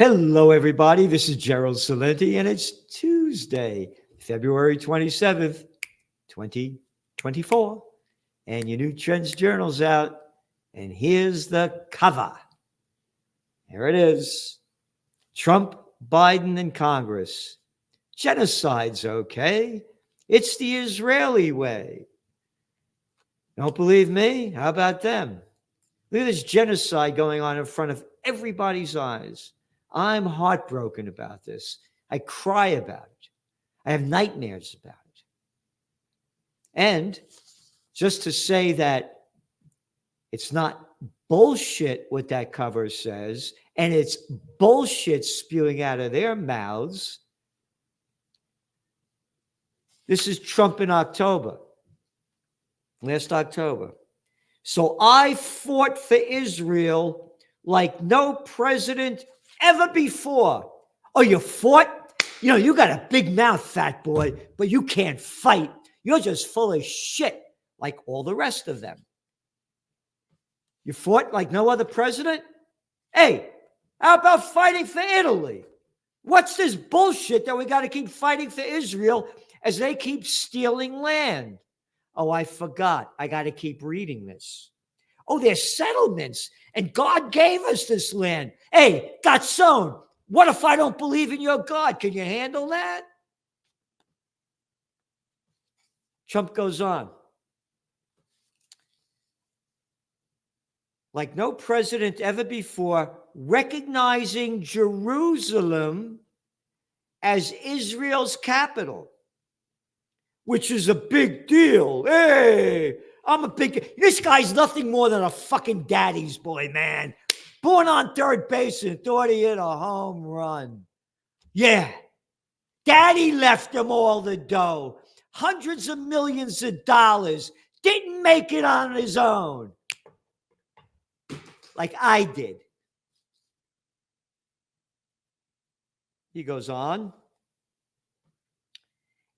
Hello, everybody. This is Gerald Salenti, and it's Tuesday, February 27th, 2024. And your new Trends Journal's out. And here's the cover. Here it is. Trump, Biden, and Congress. Genocide's okay. It's the Israeli way. Don't believe me? How about them? Look at this genocide going on in front of everybody's eyes. I'm heartbroken about this. I cry about it. I have nightmares about it. And just to say that it's not bullshit what that cover says, and it's bullshit spewing out of their mouths. This is Trump in October, last October. So I fought for Israel like no president ever before. Oh, you fought? You got a big mouth, fat boy, but you can't fight. You're just full of shit like all the rest of them. You fought like no other president? Hey, how about fighting for Italy? What's this bullshit that we got to keep fighting for Israel as they keep stealing land? Oh, I forgot. I got to keep reading this. Oh, there's settlements, and God gave us this land. Hey, Gatson, what if I don't believe in your God? Can you handle that? Trump goes on. Like no president ever before, recognizing Jerusalem as Israel's capital, which is a big deal. Hey, this guy's nothing more than a fucking daddy's boy, man. Born on third base and thought he hit a home run. Yeah. Daddy left him all the dough. Hundreds of millions of dollars. Didn't make it on his own. Like I did. He goes on.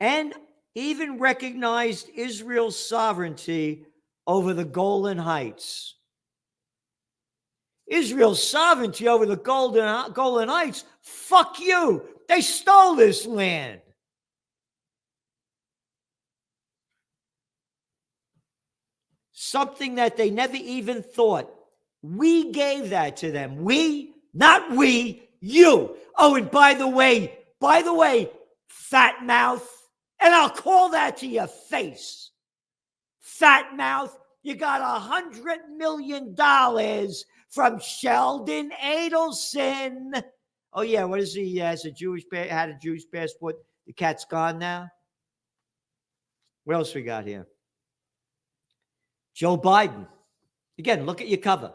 And even recognized Israel's sovereignty over the Golan Heights. Israel's sovereignty over the Golan Heights? Fuck you. They stole this land. Something that they never even thought. We gave that to them. We, not we, you. Oh, and by the way, fat mouth, and I'll call that to your face. Fat mouth, you got $100 million from Sheldon Adelson. Oh, yeah, what is he? He has had a Jewish passport. The cat's gone now. What else we got here? Joe Biden. Again, look at your cover.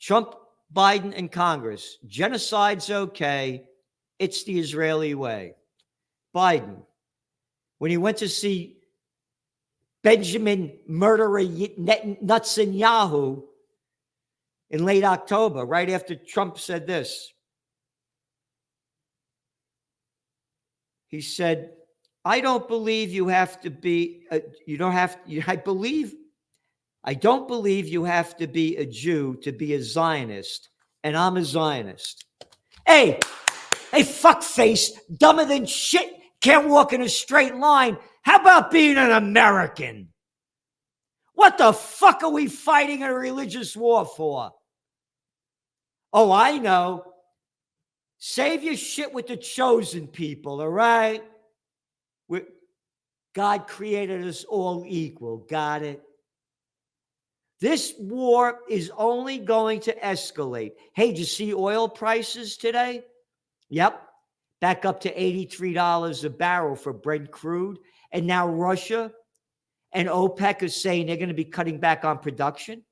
Trump, Biden, and Congress. Genocide's okay. It's the Israeli way. Biden, when he went to see Benjamin murderer Netanyahu in late October, right after Trump said this, he said, I don't believe you have to be, I don't believe you have to be a Jew to be a Zionist, and I'm a Zionist. Hey, fuckface, dumber than shit, can't walk in a straight line. How about being an American? What the fuck are we fighting a religious war for? Oh, I know. Save your shit with the chosen people, all right? God created us all equal. Got it? This war is only going to escalate. Hey, did you see oil prices today? Yep. Back up to $83 a barrel for Brent crude. And now Russia and OPEC is saying they're going to be cutting back on production.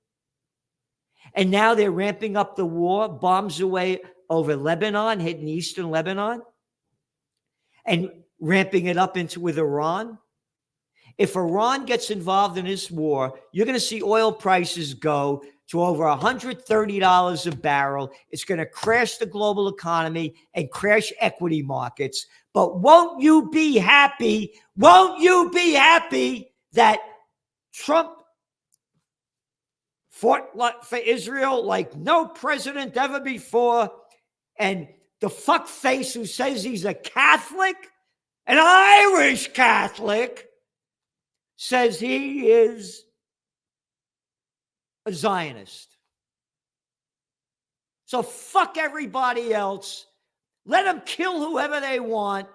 And now they're ramping up the war, bombs away over Lebanon, hitting eastern Lebanon, and ramping it up with Iran. If Iran gets involved in this war, you're going to see oil prices go to over $130 a barrel. It's going to crash the global economy and crash equity markets. But won't you be happy? Won't you be happy that Trump fought for Israel like no president ever before, And the fuckface who says he's a Catholic, an Irish Catholic, says he is a Zionist. So fuck everybody else. Let them kill whoever they want.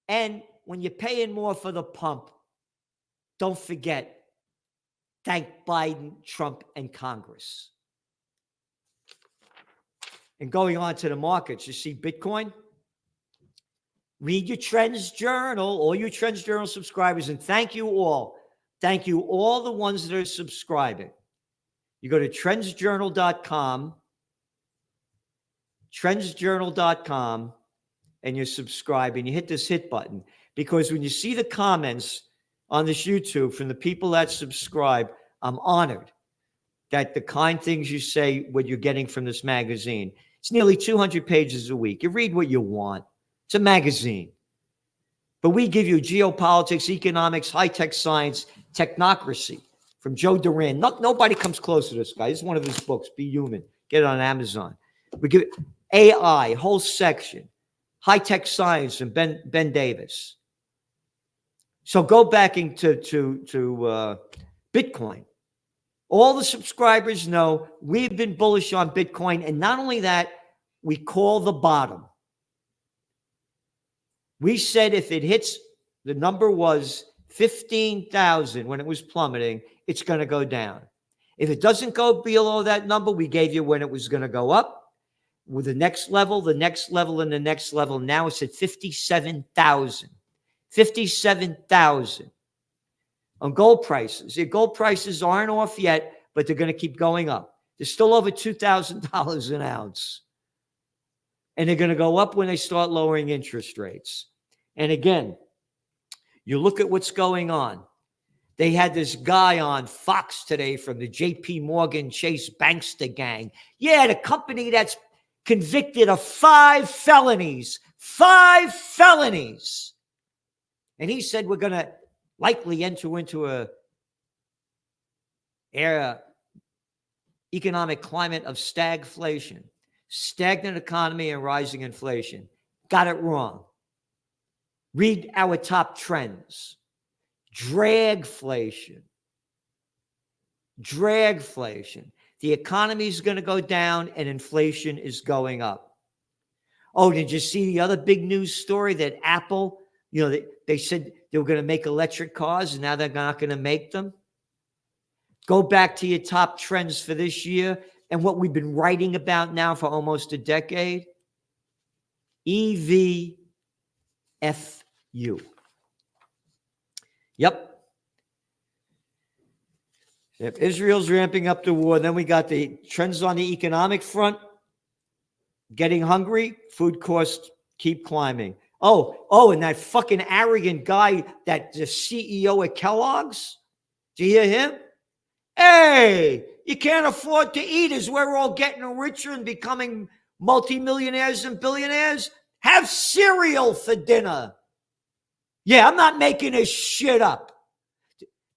And when you're paying more for the pump, don't forget, thank Biden, Trump, and Congress. And going on to the markets, you see Bitcoin? Read your Trends Journal, all you Trends Journal subscribers, and thank you all. Thank you all the ones that are subscribing. You go to trendsjournal.com, trendsjournal.com, and you subscribe, and you hit this hit button. Because when you see the comments on this YouTube from the people that subscribe, I'm honored that the kind things you say, what you're getting from this magazine. It's nearly 200 pages a week. You read what you want. It's a magazine. But we give you geopolitics, economics, high-tech science, technocracy from Joe Duran. Nobody comes close to this guy. This is one of his books, Be Human. Get it on Amazon. We give AI, whole section. High-tech science from Ben Davis. So go back into Bitcoin. All the subscribers know we've been bullish on Bitcoin. And not only that, we call the bottom. We said if it hits, the number was 15,000 when it was plummeting, it's going to go down. If it doesn't go below that number, we gave you when it was going to go up. With the next level, and the next level. Now it's at 57,000. 57,000. On gold prices. The gold prices aren't off yet, but they're going to keep going up. They're still over $2,000 an ounce. And they're going to go up when they start lowering interest rates. And again, you look at what's going on. They had this guy on Fox today from the JP Morgan Chase Bankster gang. Yeah, the company that's convicted of 5 felonies. 5 felonies. And he said we're going to likely enter into a economic climate of stagflation, stagnant economy and rising inflation. Got it wrong. Read our top trends. Dragflation. Dragflation. The economy is going to go down and inflation is going up. Oh, did you see the other big news story that Apple, they said they were going to make electric cars and now they're not going to make them? Go back to your top trends for this year and what we've been writing about now for almost a decade. EVFU. Yep. If Israel's ramping up the war, then we got the trends on the economic front. Getting hungry, food costs keep climbing. Oh, and that fucking arrogant guy, that the CEO of Kellogg's, do you hear him? Hey, you can't afford to eat as we're all getting richer and becoming multimillionaires and billionaires. Have cereal for dinner. Yeah, I'm not making this shit up.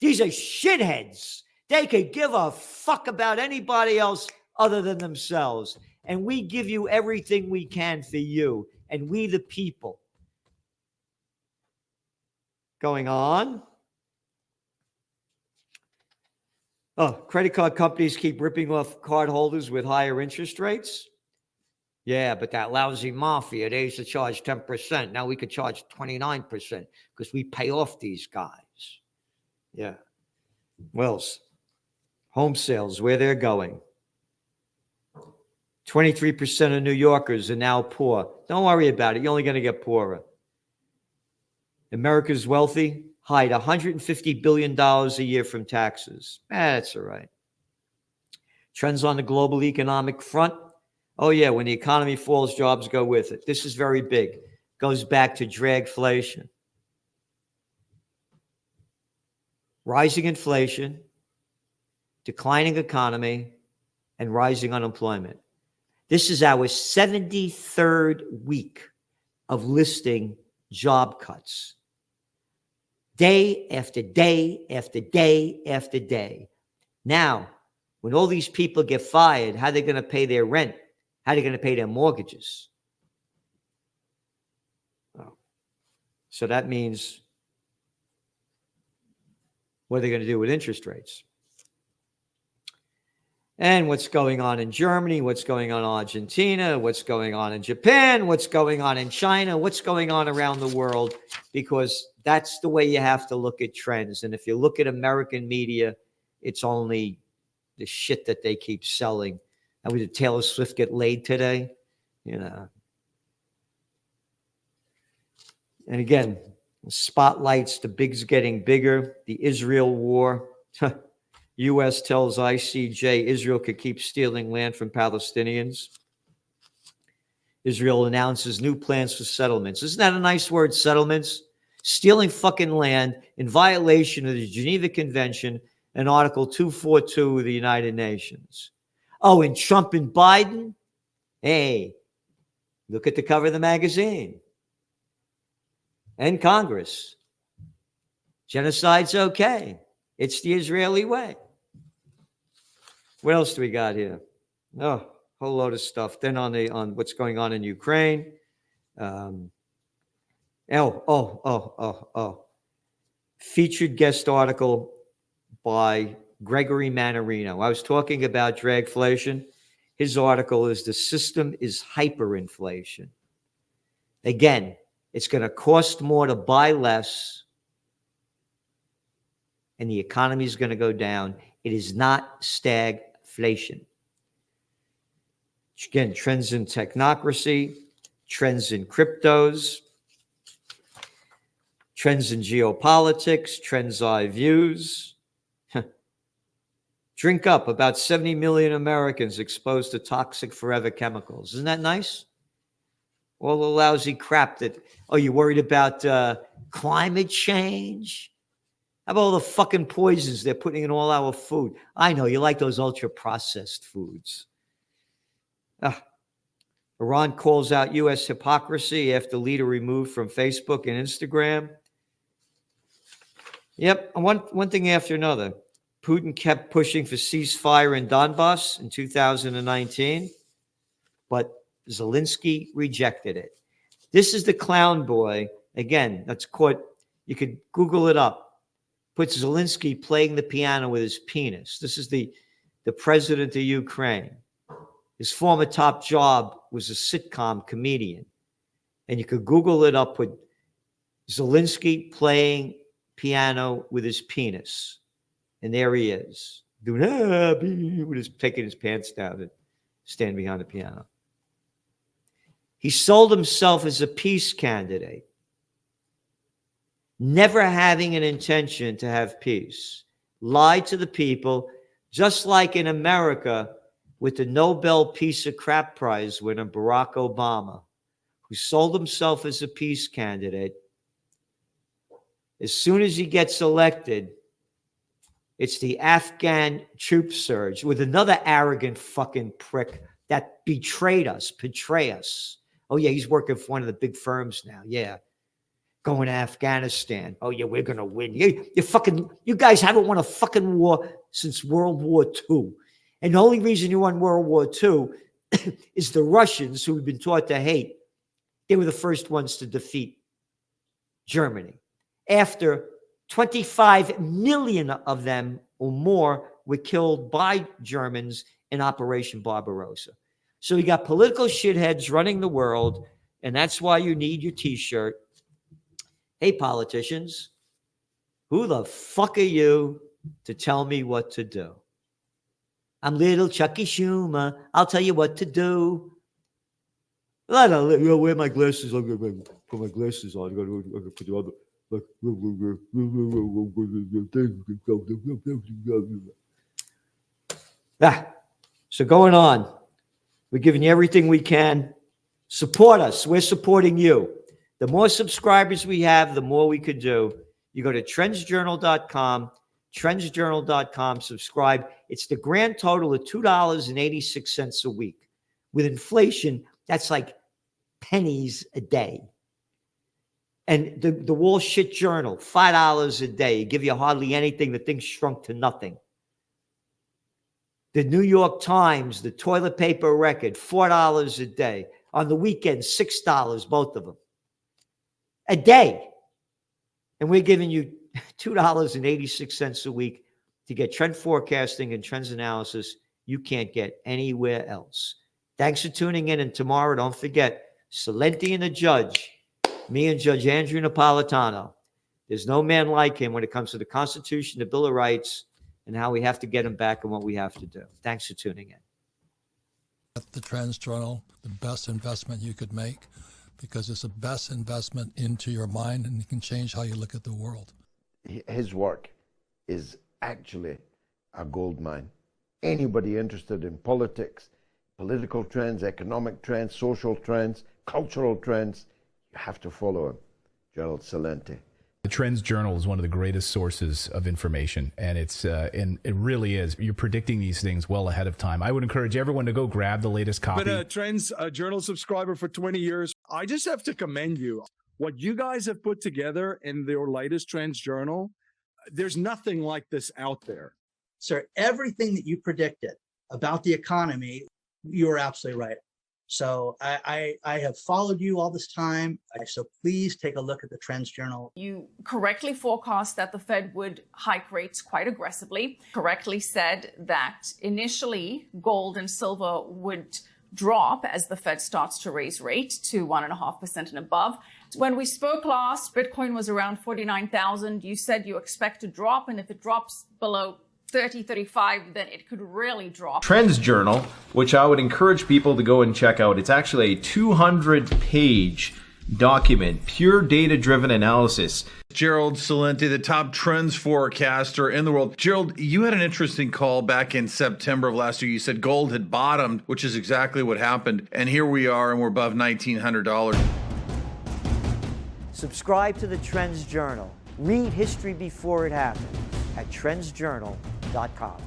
These are shitheads. They could give a fuck about anybody else other than themselves. And we give you everything we can for you. And we the people. Going on. Oh, credit card companies keep ripping off cardholders with higher interest rates. Yeah, but that lousy mafia, they used to charge 10%. Now we could charge 29% because we pay off these guys. Yeah. Wells, home sales, where they're going. 23% of New Yorkers are now poor. Don't worry about it. You're only going to get poorer. America's wealthy hide $150 billion a year from taxes. That's all right. Trends on the global economic front. Oh, yeah, when the economy falls, jobs go with it. This is very big. Goes back to dragflation. Rising inflation, declining economy, and rising unemployment. This is our 73rd week of listing job cuts. Day after day after day after day. Now, when all these people get fired, how are they going to pay their rent? How are they going to pay their mortgages? Oh. So that means, what are they going to do with interest rates? And what's going on in Germany, what's going on in Argentina, what's going on in Japan, what's going on in China, what's going on around the world, because that's the way you have to look at trends. And if you look at American media, it's only the shit that they keep selling. And did Taylor Swift get laid today? You know. And again, spotlights, the big's getting bigger. The Israel war. U.S. tells ICJ Israel could keep stealing land from Palestinians. Israel announces new plans for settlements. Isn't that a nice word, settlements? Stealing fucking land in violation of the Geneva Convention and Article 242 of the United Nations. Oh, and Trump and Biden? Hey, look at the cover of the magazine. And Congress. Genocide's okay. It's the Israeli way. What else do we got here? Oh, whole load of stuff. Then on what's going on in Ukraine. Featured guest article by Gregory Mannarino. I was talking about dragflation. His article is "The System is Hyperinflation." Again, it's going to cost more to buy less, and the economy is going to go down. It is not stagflation. Again, trends in technocracy, trends in cryptos, trends in geopolitics, trends I views. Drink up, about 70 million Americans exposed to toxic forever chemicals. Isn't that nice? All the lousy crap that, you worried about climate change? How about all the fucking poisons they're putting in all our food? I know, you like those ultra-processed foods. Iran calls out U.S. hypocrisy after leader removed from Facebook and Instagram. Yep, one thing after another. Putin kept pushing for ceasefire in Donbass in 2019, but Zelensky rejected it. This is the clown boy. Again, that's caught. You could Google it up. Puts Zelensky playing the piano with his penis. This is the president of Ukraine. His former top job was a sitcom comedian. And you could Google it up with Zelensky playing piano with his penis. And there he is, doing taking his pants down and standing behind the piano. He sold himself as a peace candidate, never having an intention to have peace. Lied to the people, just like in America with the Nobel Peace of Crap Prize winner Barack Obama, who sold himself as a peace candidate. As soon as he gets elected, it's the Afghan troop surge with another arrogant fucking prick that betray us. Oh, yeah, he's working for one of the big firms now. Yeah. Going to Afghanistan. Oh, yeah, we're going to win. You guys haven't won a fucking war since World War II. And the only reason you won World War II is the Russians, who we've been taught to hate. They were the first ones to defeat Germany. After 25 million of them or more were killed by Germans in Operation Barbarossa. So you got political shitheads running the world, and that's why you need your T-shirt. Hey, politicians, who the fuck are you to tell me what to do? I'm little Chucky Schumer. I'll tell you what to do. I don't wear my glasses. I'm going to put my glasses on. I'm going to put the other. So going on, we're giving you everything we can. Support us. We're supporting you. The more subscribers we have, the more we could do. You go to trendsjournal.com, subscribe. It's the grand total of $2.86 a week. With inflation, that's like pennies a day. And the Wall Shit Journal, $5 a day. Give you hardly anything. The thing shrunk to nothing. The New York Times, the toilet paper record, $4 a day. On the weekend, $6, both of them. A day. And we're giving you $2.86 a week to get trend forecasting and trends analysis you can't get anywhere else. Thanks for tuning in. And tomorrow, don't forget, Salenti and the Judge, me and Judge Andrew Napolitano. There's no man like him when it comes to the Constitution, the Bill of Rights, and how we have to get him back and what we have to do. Thanks for tuning in. The Trends Journal, the best investment you could make, because it's the best investment into your mind, and it can change how you look at the world. His work is actually a gold mine. Anybody interested in politics, political trends, economic trends, social trends, cultural trends, you have to follow him, Gerald Salenti. The Trends Journal is one of the greatest sources of information, and it really is. You're predicting these things well ahead of time. I would encourage everyone to go grab the latest copy. Been a Trends Journal subscriber for 20 years. I just have to commend you. What you guys have put together in your latest Trends Journal, there's nothing like this out there. Sir, everything that you predicted about the economy, you were absolutely right. So I have followed you all this time. So please take a look at the Trends Journal. You correctly forecast that the Fed would hike rates quite aggressively, correctly said that initially gold and silver would drop as the Fed starts to raise rate to 1.5% and above. When we spoke last, Bitcoin was around 49,000. You said you expect to drop, and if it drops below 30, 35, then it could really drop. Trends Journal, which I would encourage people to go and check out. It's actually a 200-page document, pure data-driven analysis. Gerald Salenti, the top trends forecaster in the world. Gerald, you had an interesting call back in September of last year. You said gold had bottomed, which is exactly what happened. And here we are, and we're above $1,900. Subscribe to the Trends Journal. Read history before it happened at trendsjournal.com.